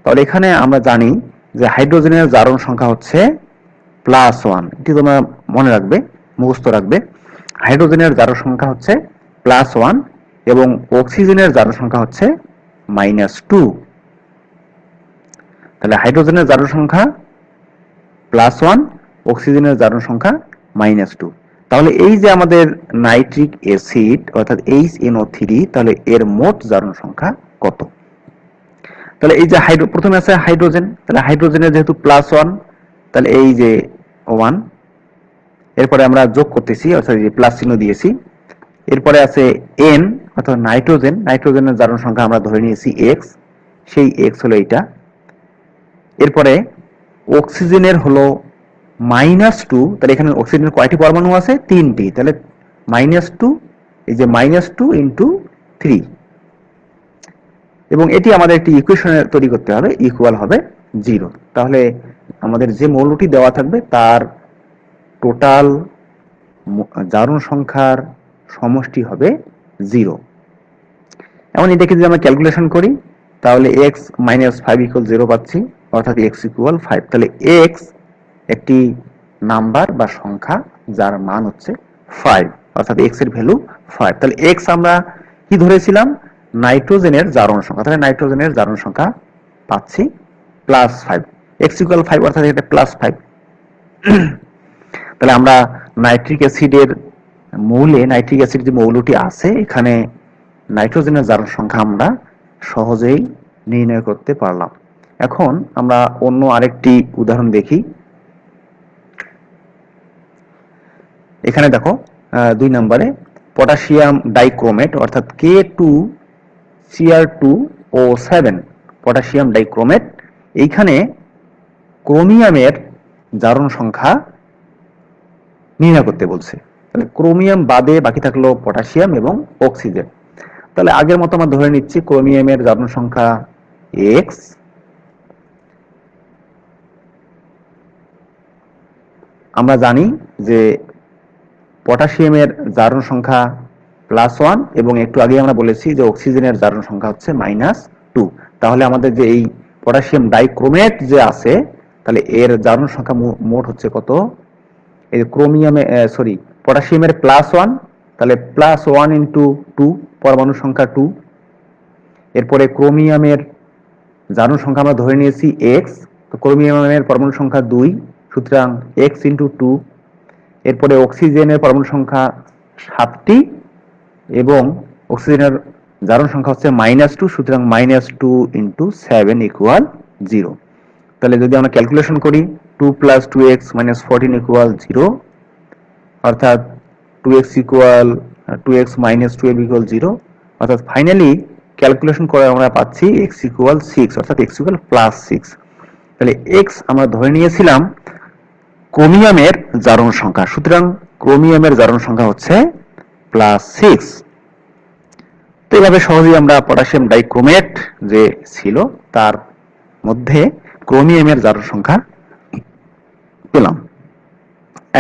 তাহলে এখানে আমরা জানি যে হাইড্রোজেনের জারণ সংখ্যা হচ্ছে +1, এটি তোমরা মনে রাখবে, মুখস্থ রাখবে। হাইড্রোজেনের জারণ সংখ্যা হচ্ছে +1 এবং অক্সিজেনের জারণ সংখ্যা হচ্ছে -2। তাহলে হাইড্রোজেনের জারণ সংখ্যা +1, অক্সিজেনের জারণ সংখ্যা -2। তাহলে এই যে আমাদের নাইট্রিক অ্যাসিড অর্থাৎ HNO3, তাহলে এর মোট জারণ সংখ্যা কত? তাহলে এই যে প্রথমে আছে হাইড্রোজেন, তাহলে হাইড্রোজেনের যেহেতু +1, তাহলে এই যে 1, এরপরে আমরা যোগ করতেছি অর্থাৎ এই যে প্লাস চিহ্ন দিয়েছি। এরপরে আছে N অর্থাৎ নাইট্রোজেন, নাইট্রোজেনের জারণ সংখ্যা আমরা ধরে নিয়েছি x, সেই x হলো এইটা। এরপরে অক্সিজেনের হলো -2, তাহলে এখানে অক্সিজেনের কয়টি পরমাণু আছে? 3টি, তাহলে -2, এই যে -2 × 3, এবং এটি আমাদের একটি ইকুয়েশন তৈরি করতে হবে, ইকুয়াল হবে 0। তাহলে আমাদের যে মৌলটি দেওয়া থাকবে তার টোটাল জারণ সংখ্যার সমষ্টি হবে 0। এখন এটাকে যদি আমরা ক্যালকুলেশন করি, তাহলে x - 5 = 0 পাচ্ছি, অর্থাৎ x = 5। তাহলে x একটি নাম্বার বা সংখ্যা যার মান হচ্ছে 5, অর্থাৎ x এর ভ্যালু 5। তাহলে x আমরা কি ধরেছিলাম? নাইট্রোজেনের জারণ সংখ্যা। তাহলে নাইট্রোজেনের জারণ সংখ্যা পাচ্ছি +5, x = 5, অর্থাৎ এটা +5। তাহলে আমরা নাইট্রিক অ্যাসিডের নাইট্রিক অ্যাসিড যে মৌলটি আছে, এখানে নাইট্রোজেনের জারণ সংখ্যা আমরা সহজেই নির্ণয় করতে পারলাম। এখন আমরা অন্য আরেকটি উদাহরণ দেখি। এখানে দেখো 2 নম্বরে পটাশিয়াম ডাইক্রোমেট অর্থাৎ K2Cr2O7 পটাশিয়াম ডাইক্রোমেট, এইখানে ক্রোমিয়ামের জারণ সংখ্যা নির্ণয় করতে বলছে। তাহলে ক্রোমিয়াম বাদে বাকি থাকলো পটাশিয়াম এবং অক্সিজেন। তাহলে আগের মতো আমরা ধরে নিচ্ছি ক্রোমিয়ামের জারণ সংখ্যা x, আমরা জানি যে পটাশিয়ামের জারণ সংখ্যা +1 এবং একটু আগে আমরা বলেছি যে অক্সিজেনের জারণ সংখ্যা হচ্ছে -2। তাহলে আমাদের যে এই পটাশিয়াম ডাইক্রোমেট যে আছে, তাহলে এর জারণ সংখ্যা মোট হচ্ছে কত? এই পটাশিয়ামের +1, তাহলে +1 × 2, পরমাণু সংখ্যা 2। এরপরে ক্রোমিয়ামের জারণ সংখ্যা আমরা ধরে নিয়েছি x, তো ক্রোমিয়ামের পরমাণু সংখ্যা 2, সুতরাং x × 2। এরপরে অক্সিজেনের পরমাণু সংখ্যা 7টি এবং অক্সিজেনের জারণ সংখ্যা হচ্ছে -2, সুতরাং -2 × 7 = 0। তাহলে যদি আমরা ক্যালকুলেশন করি, 2 + 2x - 14 = 0, অর্থাৎ 2x - 12 = 0, অর্থাৎ ফাইনালি ক্যালকুলেশন করে আমরা পাচ্ছি x = 6, অর্থাৎ x = +6। তাহলে x আমরা ধরে নিয়েছিলাম ক্রোমিয়ামের জারণ সংখ্যা, সুতরাং ক্রোমিয়ামের জারণ সংখ্যা হচ্ছে +6। তো এইভাবে সহজেই আমরা পটাশিয়াম ডাইক্রোমেট যে ছিল তার মধ্যে ক্রোমিয়ামের জারণ সংখ্যা পেলাম।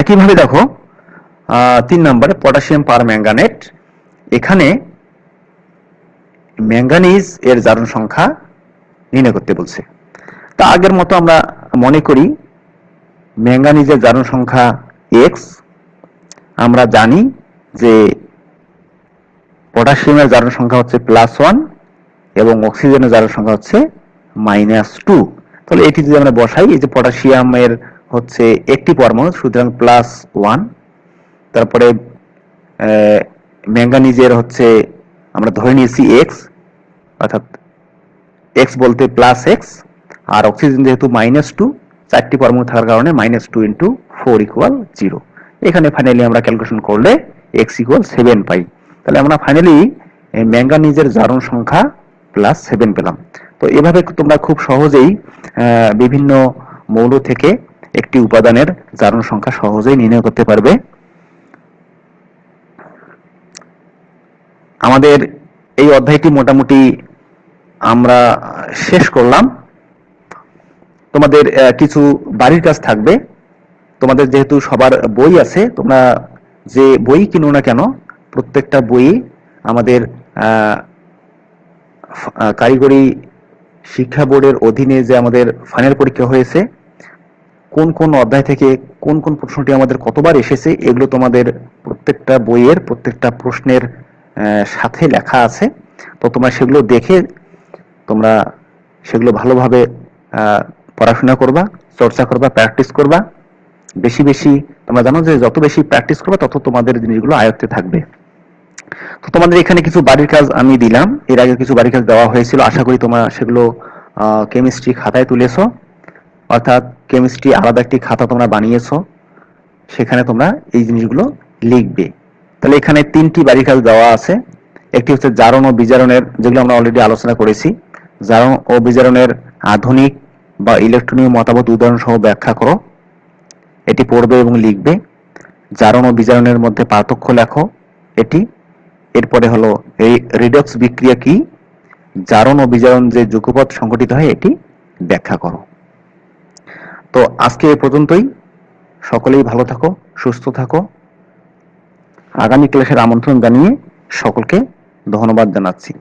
একইভাবে দেখো 3 নম্বরে পটাশিয়াম পারম্যাঙ্গানেট, এখানে ম্যাঙ্গানিজ এর জারণ সংখ্যা নির্ণয় করতে বলছে। তা আগের মতো আমরা মনে করি ম্যাঙ্গানিজের জারণ সংখ্যা x, আমরা জানি যে পটাশিয়ামের জারণ সংখ্যা হচ্ছে +1 এবং অক্সিজেনের জারণ সংখ্যা হচ্ছে -2। তাহলে এটি যদি আমরা বসাই, এই যে পটাশিয়ামের হচ্ছে একটি পরমাণু, সুতরাং +1। তারপরে ম্যাঙ্গানিজের হচ্ছে আমরা ধরে নিয়েছি x, অর্থাৎ x বলতে +x, আর অক্সিজেন যেহেতু -2, 4টি পরমাণু থাকার কারণে -2 × 4 = 0। এখানে ফাইনালি আমরা ক্যালকুলেশন করলে x = 7 পাই। তাহলে আমরা ফাইনালি এই ম্যাঙ্গানিজের জারণ সংখ্যা +7 পেলাম। তো এভাবে তোমরা খুব সহজেই বিভিন্ন মৌল থেকে একটি উপাদানের জারণ সংখ্যা সহজেই নির্ণয় করতে পারবে। আমাদের এই অধ্যায়টি মোটামুটি আমরা শেষ করলাম। তোমাদের কিছু বাড়ির কাজ থাকবে। তোমাদের যেহেতু সবার বই আছে, তোমরা যে বই কিনো না কেন, প্রত্যেকটা বই আমাদের কারিগরি শিক্ষা বোর্ডের অধীনে যে আমাদের ফাইনাল পরীক্ষা হয়েছে, কোন কোন অধ্যায় থেকে কোন কোন প্রশ্নটি আমাদের কতবার এসেছে, এগুলো তোমাদের প্রত্যেকটা বইয়ের প্রত্যেকটা প্রশ্নের সাথে লেখা আছে। তো তোমরা সেগুলো দেখে তোমরা সেগুলো ভালোভাবে পড়াশোনা করবা, চর্চা করবা, প্র্যাকটিস করবা। বেশি বেশি তোমরা জানো যে যত বেশি প্র্যাকটিস করবা তত তোমাদের জিনিসগুলো আয়ত্তে থাকবে। তো তোমাদের এখানে কিছু বাড়ির কাজ আমি দিলাম, এর আগে কিছু বাড়ির কাজ দেওয়া হয়েছিল। আশা করি তোমরা সেগুলো কেমিস্ট্রি খাতায় তুলেছো, অর্থাৎ কেমিস্ট্রি আলাদা একটি খাতা তোমরা বানিয়েছো, সেখানে তোমরা এই জিনিসগুলো লিখবে। তাহলে এখানে 3টি বাড়ির কাজ দেওয়া আছে। একটি হচ্ছে জারণ ও বিজারণের, যেগুলো আমরা অলরেডি আলোচনা করেছি। জারণ ও বিজারণের আধুনিক বা ইলেকট্রনীয় মতামত উদাহরণ সহ ব্যাখ্যা করো, এটি পড়বে এবং লিখবে। জারণ ও বিজারণের মধ্যে পার্থক্য লেখো, এটি। এরপরে হলো এই রিডক্স বিক্রিয়া কি, জারণ ও বিজারণ যে যুগপৎ সংঘটিত হয় এটি ব্যাখ্যা করো। তো আজকে এ পর্যন্তই। সকলেই ভালো থাকো, সুস্থ থাকো। আগামী ক্লাসের আমন্ত্রণ জানিয়ে সকলকে ধন্যবাদ জানাচ্ছি।